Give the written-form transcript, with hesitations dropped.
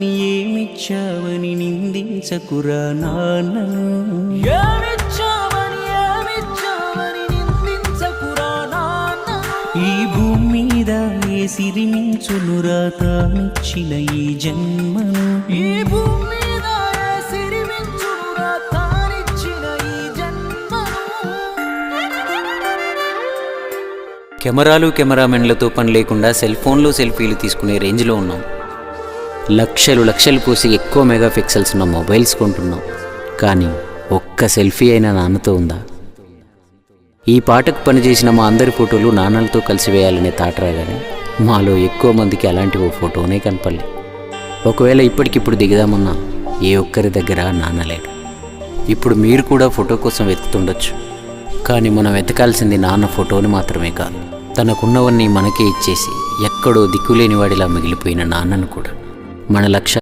ఏమిచ్చావని నిందించకురా నాన్నను, ఈ భూమి మీద ఏ సిరిమించునురా తానిచ్చిన ఈ జన్మను, ఈ భూమి మీద ఏ సిరిమించునురా తానిచ్చిన ఈ జన్మను. కెమెరాలు కెమెరామెన్లతో పని లేకుండా సెల్ ఫోన్లో సెల్ఫీలు తీసుకునే రేంజ్లో ఉన్నాం. లక్షలు పోసి ఎక్కువ మెగా పిక్సెల్స్ ఉన్న మొబైల్స్ కొంటున్నాం. కానీ ఒక్క సెల్ఫీ అయినా నాన్నతో ఉందా? ఈ పాటకు పనిచేసిన మా అందరి ఫోటోలు నాన్నలతో కలిసి వేయాలనే తాట రాగానే మాలో ఎక్కువ మందికి అలాంటి ఓ ఫోటోనే కనపడలే. ఒకవేళ ఇప్పటికిప్పుడు దిగుదామన్నా ఏ ఒక్కరి దగ్గర నాన్న లేడు. ఇప్పుడు మీరు కూడా ఫోటో కోసం వెతుకుతుండొచ్చు. కానీ మనం వెతకాల్సింది నాన్న ఫోటోని మాత్రమే కాదు, తనకున్నవన్నీ మనకే ఇచ్చేసి ఎక్కడో దిక్కులేని వాడిలా మిగిలిపోయిన నాన్నను కూడా. మన లక్ష్యం